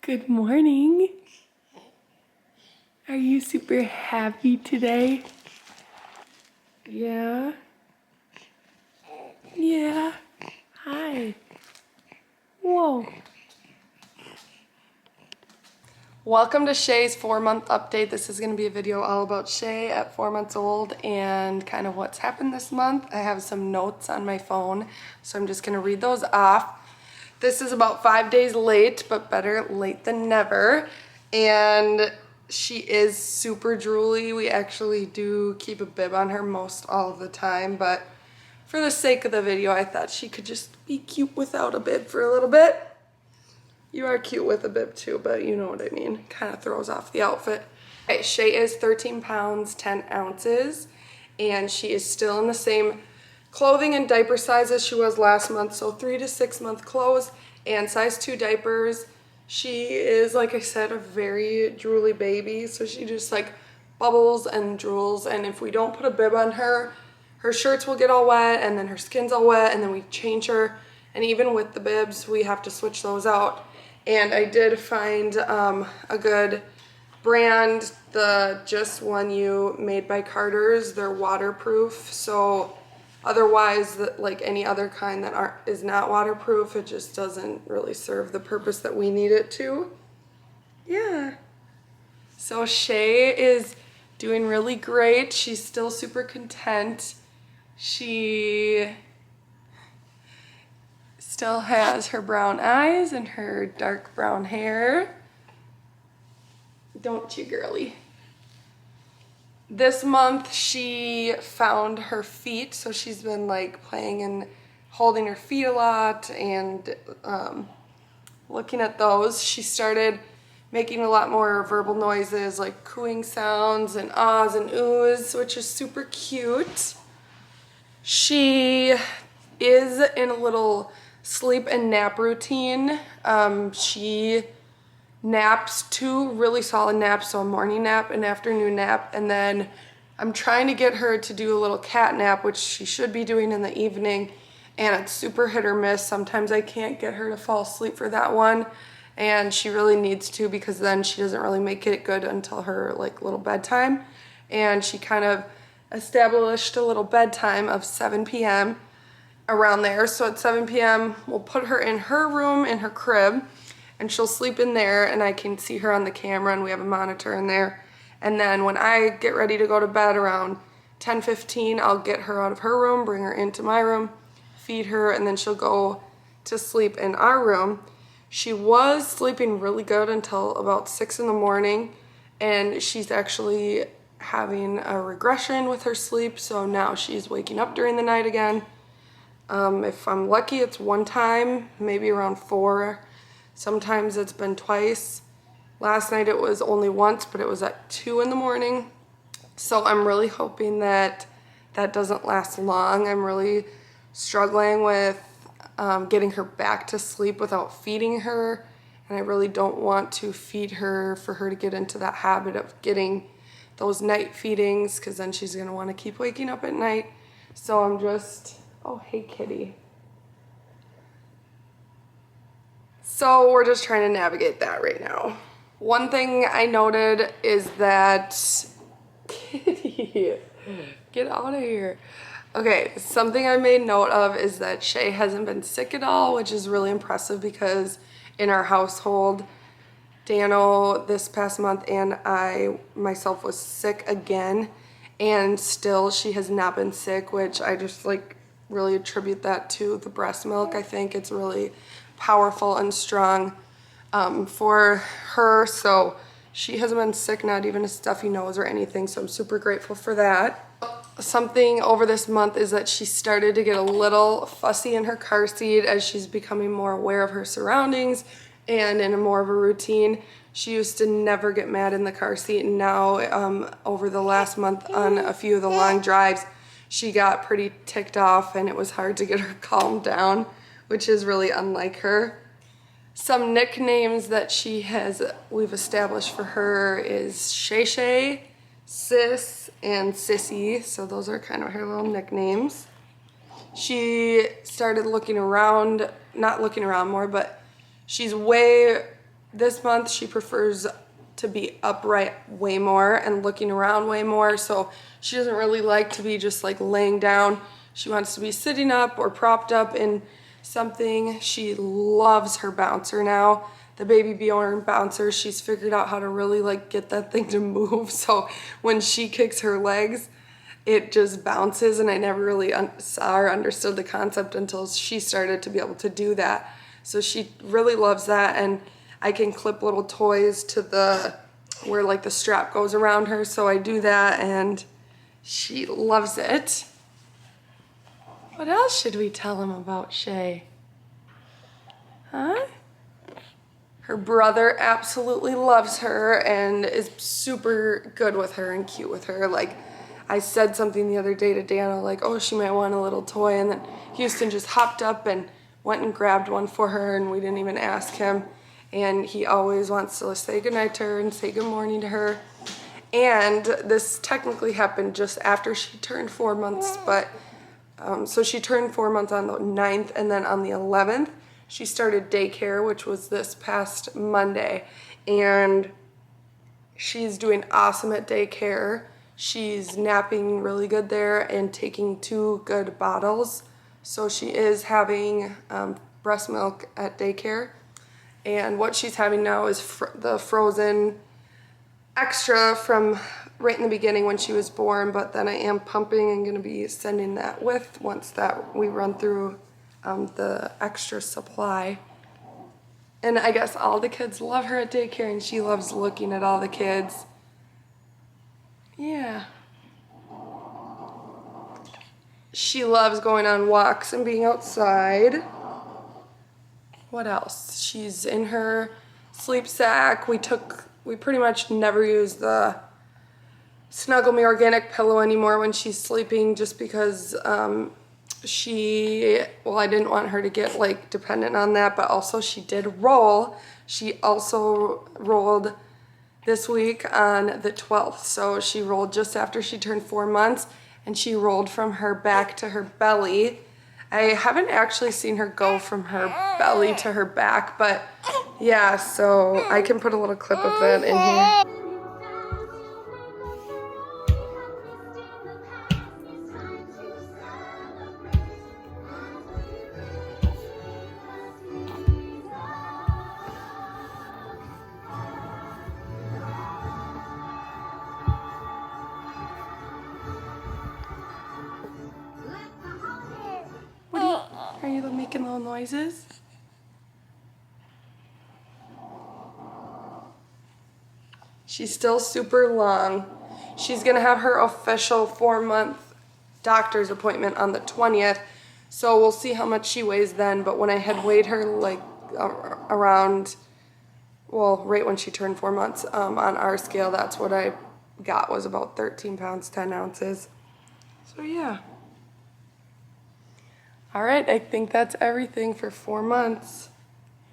Good morning. Are you super happy today? Yeah? Yeah. Hi. Whoa. Welcome to Shay's 4-month update. This is going to be a video all about Shay at 4 months old and kind of what's happened this month. I have some notes on my phone, so I'm just going to read those off. This is about 5 days late, but better late than never. And she is super drooly. We actually do keep a bib on her most all of the time, but for the sake of the video, I thought she could just be cute without a bib for a little bit. You are cute with a bib too, but you know what I mean. Kind of throws off the outfit. Okay, Shay is 13 pounds, 10 ounces, and she is still in the same clothing and diaper size as she was last month. So 3 to 6 month clothes and size 2 diapers. She is, like I said, a very drooly baby. So she just like bubbles and drools. And if we don't put a bib on her, her shirts will get all wet and then her skin's all wet and then we change her. And even with the bibs, we have to switch those out. And I did find a good brand, the Just One You made by Carter's. They're waterproof, so otherwise, like any other kind that is not waterproof, it just doesn't really serve the purpose that we need it to. Yeah. So Shay is doing really great. She's still super content. She still has her brown eyes and her dark brown hair. Don't you, girly? This month she found her feet, so she's been like playing and holding her feet a lot and looking at those. She started making a lot more verbal noises like cooing sounds and ahs and oohs, which is super cute. She is in a little sleep and nap routine. She naps 2 really solid naps, so a morning nap, an afternoon nap, and then I'm trying to get her to do a little cat nap, which she should be doing in the evening, and it's super hit or miss. Sometimes I can't get her to fall asleep for that one, and she really needs to because then she doesn't really make it good until her like little bedtime. And she kind of established a little bedtime of 7 p.m. around there. So at 7 p.m. we'll put her in her room in her crib and she'll sleep in there and I can see her on the camera and we have a monitor in there. And then when I get ready to go to bed around 10:15, I'll get her out of her room, bring her into my room, feed her, and then she'll go to sleep in our room. She was sleeping really good until about 6 in the morning, and she's actually having a regression with her sleep, so now she's waking up during the night again. If I'm lucky, it's one time, maybe around 4. Sometimes it's been twice. Last night it was only once, but it was at 2 in the morning. So I'm really hoping that that doesn't last long. I'm really struggling with getting her back to sleep without feeding her. And I really don't want to feed her for her to get into that habit of getting those night feedings, because then she's going to want to keep waking up at night. So I'm just, oh, hey, kitty. So we're just trying to navigate that right now. One thing I noted is that, kitty, get out of here. Okay, something I made note of is that Shay hasn't been sick at all, which is really impressive because in our household, Dano this past month and I myself was sick again, and still she has not been sick, which I just like really attribute that to the breast milk. I think it's really powerful and strong for her, so she hasn't been sick, not even a stuffy nose or anything, so I'm super grateful for that. Something over this month is that she started to get a little fussy in her car seat as she's becoming more aware of her surroundings and in a more of a routine. She used to never get mad in the car seat, and now over the last month on a few of the long drives, she got pretty ticked off and it was hard to get her calmed down, which is really unlike her. Some nicknames that we've established for her is Shay Shay, Sis, and Sissy. So those are kind of her little nicknames. She started looking around, not looking around more, but she's way this month she prefers to be upright way more and looking around way more. So she doesn't really like to be just like laying down. She wants to be sitting up or propped up in something. She loves her bouncer now. The Baby Bjorn bouncer, she's figured out how to really like get that thing to move. So when she kicks her legs, it just bounces, and I never really saw or understood the concept until she started to be able to do that. So she really loves that, and I can clip little toys to the where like the strap goes around her, so I do that and she loves it. What else should we tell him about Shay? Huh? Her brother absolutely loves her and is super good with her and cute with her. Like, I said something the other day to Dana, like, oh, she might want a little toy, and then Houston just hopped up and went and grabbed one for her, and we didn't even ask him. And he always wants to say goodnight to her and say good morning to her. And this technically happened just after she turned 4 months, but so she turned 4 months on the 9th, and then on the 11th, she started daycare, which was this past Monday, and she's doing awesome at daycare. She's napping really good there and taking 2 good bottles. So she is having breast milk at daycare. And what she's having now is the frozen extra from right in the beginning when she was born, but then I am pumping and going to be sending that with once that we run through the extra supply. And I guess all the kids love her at daycare, and she loves looking at all the kids. Yeah. She loves going on walks and being outside. What else? She's in her sleep sack. We pretty much never use the Snuggle Me organic pillow anymore when she's sleeping, just because I didn't want her to get like dependent on that, but also she did roll. She also rolled this week on the 12th. So she rolled just after she turned 4 months, and she rolled from her back to her belly. I haven't actually seen her go from her belly to her back, but yeah, so I can put a little clip of that in here. Are you making little noises? She's still super long. She's gonna have her official 4-month doctor's appointment on the 20th, so we'll see how much she weighs then. But when I had weighed her like around, well, right when she turned 4 months on our scale, that's what I got, was about 13 pounds, 10 ounces. So yeah. All right, I think that's everything for 4 months.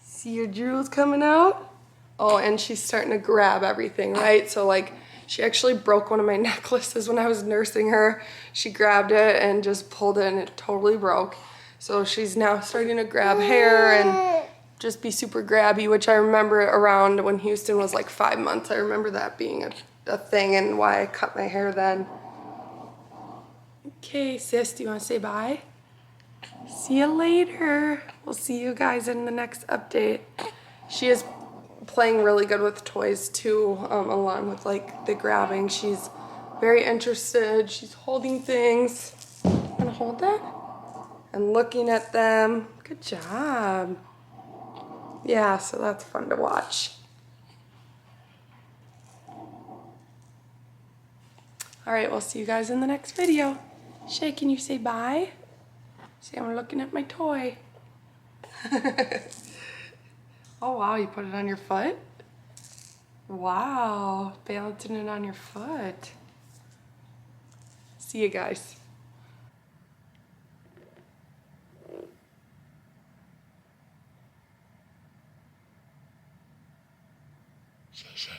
See your drools coming out? Oh, and she's starting to grab everything, right? So like, she actually broke one of my necklaces when I was nursing her. She grabbed it and just pulled it, and it totally broke. So she's now starting to grab hair and just be super grabby, which I remember around when Houston was like 5 months. I remember that being a thing and why I cut my hair then. Okay, sis, do you want to say bye? See you later. We'll see you guys in the next update. She is playing really good with toys too, along with like the grabbing. She's very interested. She's holding things. Wanna hold that? And looking at them. Good job. Yeah, so that's fun to watch. All right, we'll see you guys in the next video. Shay, can you say bye? See, I'm looking at my toy. Oh wow, you put it on your foot? Wow, balancing it on your foot. See you guys. Shay, Shay.